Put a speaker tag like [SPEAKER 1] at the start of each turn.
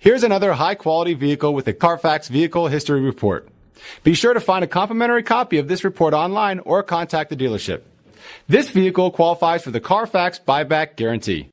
[SPEAKER 1] Here's another high-quality vehicle with a Carfax Vehicle History Report. Be sure to find a complimentary copy of this report online or contact the dealership. This vehicle qualifies for the Carfax Buyback Guarantee.